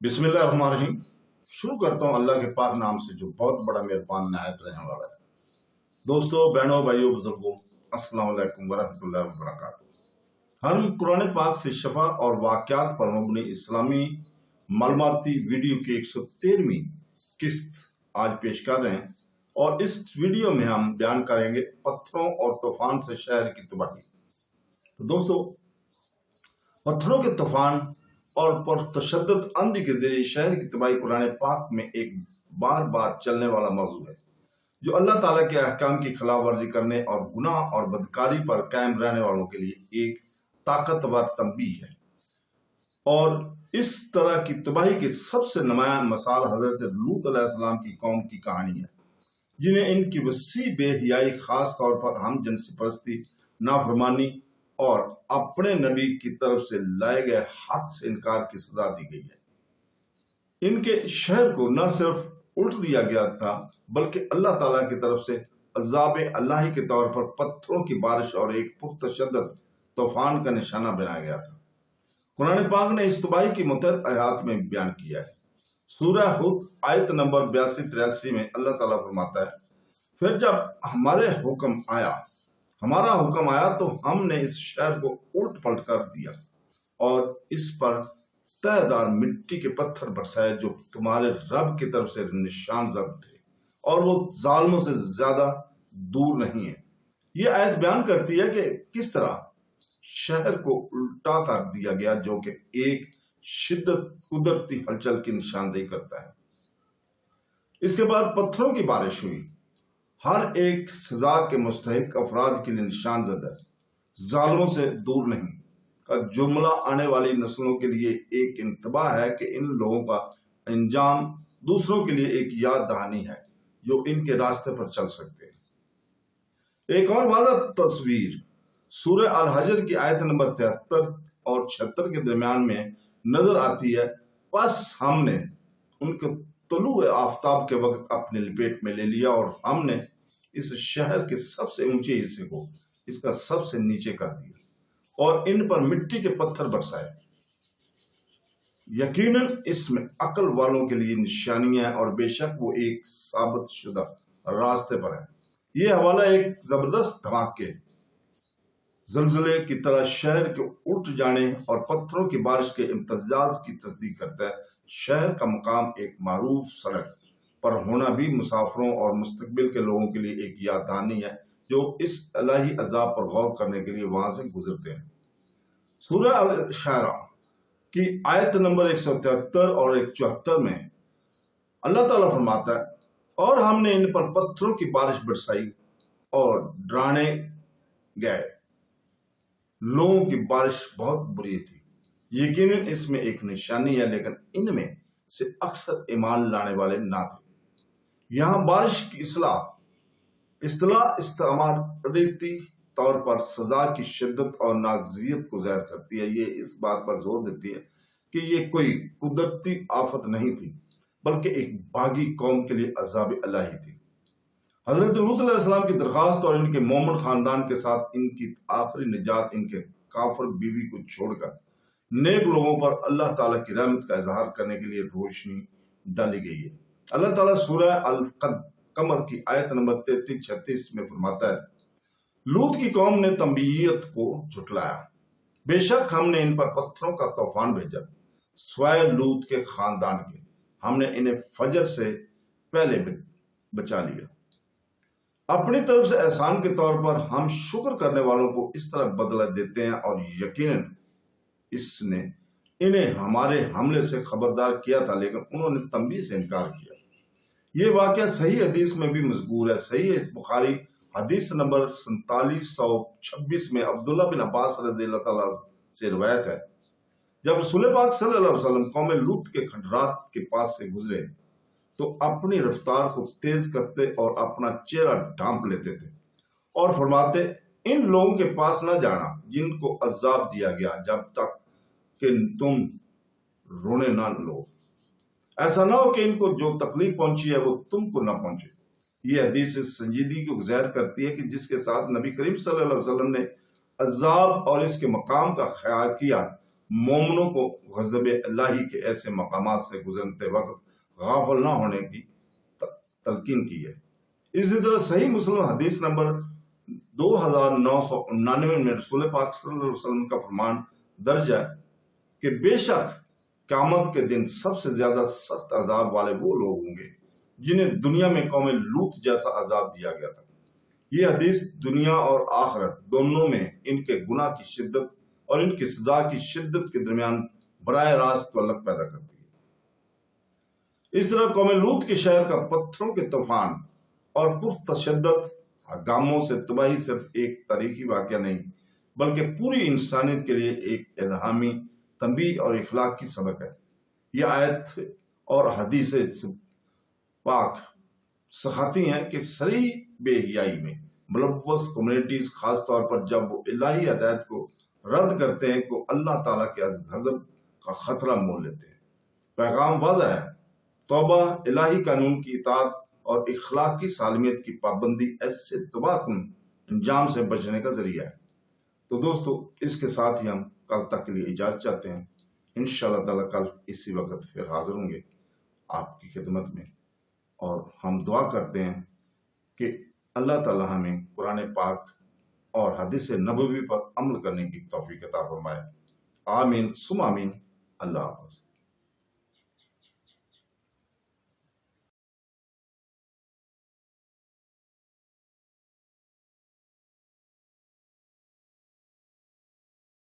बिस्मिल्लाहिर्रहमानिर्रहीम। शुरू करता हूँ अल्लाह के पाक नाम से जो बहुत बड़ा मेहरबान निहायत रहने वाला है। दोस्तों, बहनों, भाइयों, बुजुर्गों, अस्सलाम वालेकुम वरहमतुल्लाहि वबरकातुहू। हम कुरान पाक से शफा और वाक़यात पर मबनी इस्लामी मालूमाती वीडियो की 113वीं किस्त आज पेश कर रहे हैं और इस वीडियो में हम बयान करेंगे पत्थरों और तूफान से शहर की तबाही। तो दोस्तों, पत्थरों के तूफान और पुरतशद्दुद आंधी के जरिए शहर की तबाही कुरान पाक में एक बार बार चलने वाला मौजू है, जो अल्लाह ताला के अहकाम की खिलाफ वर्जी करने और गुनाह और बदकारी पर कायम रहने वालों के लिए एक ताकतवर तंबीह है। और इस तरह की तबाही की सबसे नुमायां मिसाल हजरत लूत अलैहिस्सलाम की कौम की कहानी है, जिन्हें इनकी वसी बेहयाई, खास तौर पर हम जिनसी परस्ती, नाफरमानी और अपने नबी की तरफ से लाए गए हक से इनकार की सजा दी गई है। इनके शहर को न सिर्फ उल्ट दिया गया था, बल्कि अल्लाह ताला की तरफ से अज़ाब अल्लाही के तौर पर पत्थरों की बारिश और एक पुरतशद्दुद तूफान का निशाना बनाया गया था। कुरान पाक ने इस तबाही की मुतअद्दिद आयात में बयान किया है। सूरह हुद आयत नंबर 82-83 में अल्लाह ताला फरमाता है, फिर जब हमारा हुक्म आया तो हमने इस शहर को उल्ट पलट कर दिया और इस पर तयदार मिट्टी के पत्थर बरसाए जो तुम्हारे रब की तरफ से निशान जद थे और वो जालिमों से ज्यादा दूर नहीं है। ये आयत बयान करती है कि किस तरह शहर को उल्टा कर दिया गया, जो कि एक शिद्दत कुदरती हलचल की निशानदेही करता है। इसके बाद पत्थरों की बारिश हुई। हर एक सजा के मुस्तहिक अफराद के लिए निशान ज़द है, जालिमों से दूर नहीं का जुमला आने वाली नस्लों के लिए एक इंतबाह है कि इन लोगों का अंजाम दूसरों के लिए एक याद दहानी है जो इनके रास्ते पर चल सकते हैं। एक और वाज़ह तस्वीर सूरह अल हजर की आयत नंबर 73 और 76 के दरमियान में नजर आती है। बस हमने उनके तुलूए आफताब के वक्त अपने लपेट में ले लिया और हमने इस शहर के सबसे ऊंचे हिस्से को इसका सबसे नीचे कर दिया और इन पर मिट्टी के पत्थर बरसाए। यकीनन इसमें अकल वालों के लिए निशानियां है और बेशक वो एक साबित शुदा रास्ते पर है। ये हवाला एक जबरदस्त धमाके, जलजले की तरह शहर के उठ जाने और पत्थरों की बारिश के इम्तिजाज की तस्दीक करता है। शहर का मकाम एक मारूफ सड़क पर होना भी मुसाफिरों और मुस्तकबिल के लोगों के लिए एक याद दहानी है जो इस इलाही अजाब पर गौर करने के लिए वहां से गुजरते हैं। सूरह अल-शारा की आयत नंबर 173 और 174 में अल्लाह ताला फरमाता है, और हमने इन पर पत्थरों की बारिश बरसाई और डराने गए लोगों की बारिश बहुत बुरी थी। यकीनन इसमें एक निशानी है, लेकिन इनमें से अक्सर ईमान लाने वाले ना थे। यहाँ बारिश की इस्तिलाह इस्तेमारी तौर पर सजा की शिद्दत और नागजियत को ज़ाहिर करती है। ये इस बात पर जोर देती है कि ये कोई कुदरती आफत नहीं थी, बल्कि एक बागी कौम के लिए अज़ाब इलाही थी। हजरत लूत अलैहिस्सलाम की दरखास्त और इनके मोमिन खानदान के साथ इनकी आखिरी निजात इनके काफिर बीवी को छोड़कर नेक लोगों पर अल्लाह ताला की रहमत का इजहार करने के लिए रोशनी डाली गई है। अल्लाह ताला सूरह अल-कमर की आयत नंबर 33-36 में फरमाता है, लूत की कौम ने तंबीयत को झुटलाया, बेशक हमने इन पर पत्थरों का तूफान भेजा स्वाय लूत के खानदान के, हमने इन्हें फजर से पहले बचा लिया। अपनी तरफ से एहसान के तौर पर हम शुक्र करने वालों को इस तरह बदला देते हैं और यकीनन इसने इन्हें हमारे हमले से खबरदार किया था, लेकिन उन्होंने तंबीह से इनकार किया। ये वाकया सही हदीस में भी मज़कूर है। सही बुखारी हदीस नंबर 4726 में अब्दुल्ला बिन अब्बास रज़ियल्लाहु तआला से रिवायत है, जब रसूल पाक सल्लल्लाहु अलैहि वसल्लम कौम लूत के खंडरात के पास से गुजरे तो अपनी रफ्तार को तेज करते और अपना चेहरा ढांप लेते थे और फरमाते, इन लोगों के पास न जाना जिनको अजाब दिया गया जब तक कि तुम रोने ना लो। ऐसा ना हो कि इनको जो तकलीफ पहुंची है वो तुमको ना पहुंचे। ये हदीस इस संजीदगी को ज़ाहिर करती है कि जिसके साथ नबी करीम सल्लल्लाहु अलैहि वसल्लम ने अजाब और इसके मकाम का ख्याल किया मोमिनों को गज़ब इलाही के ऐसे मकामात से गुजरते वक्त गाफिल ना होने की तलकीन की है। इसी तरह सही मुस्लिम हदीस नंबर 2999 में रसूल पाक सल्लल्लाहु अलैहि वसल्लम का फरमान दर्ज है कि बेशक क़यामत के दिन सबसे ज्यादा सख्त अजाब वाले वो लोग होंगे जिन्हें दुनिया में कौम लूत जैसा अजाब दिया गया था। ये हदीस दुनिया और आखिरत दोनों में इनके गुनाह की शिद्दत और इनकी सजा की शिद्दत के दरमियान बराह रास्त तअल्लुक़ पैदा करती है। इस तरह कौम लूत के शहर का पत्थरों के तूफान और पुरतशद्दद हंगामों से तबाही सिर्फ एक तारीखी वाक़या नहीं बल्कि पूरी इंसानियत के लिए एक इल्हामी तंबीह और इखलाक की सबक है। यह आयत और हदीस पाक सिखाती हैं कि सरी बेहयाई में मुलव्वस कम्युनिटीज खास तौर पर जब वो इलाही हदायत को रद्द करते हैं तो अल्लाह ताला के गज़ब का खतरा मोल लेते हैं। पैगाम वाज़ह है, तौबा इलाही कानून की इताअत और इखलाकी सालमियत की पाबंदी ऐसे तबाहकुन अंजाम से बचने का जरिया है। तो दोस्तों, इसके साथ ही हम कल तक के लिए इजाज़त चाहते हैं। इंशाअल्लाह ताला कल इसी वक्त फिर हाजिर होंगे आपकी खिदमत में, और हम दुआ करते हैं कि अल्लाह ताला हमें कुरान पाक और हदीस नबवी पर अमल करने की तौफीक अता फरमाए। आमीन सुम आमीन। अल्लाह हाफ़िज़।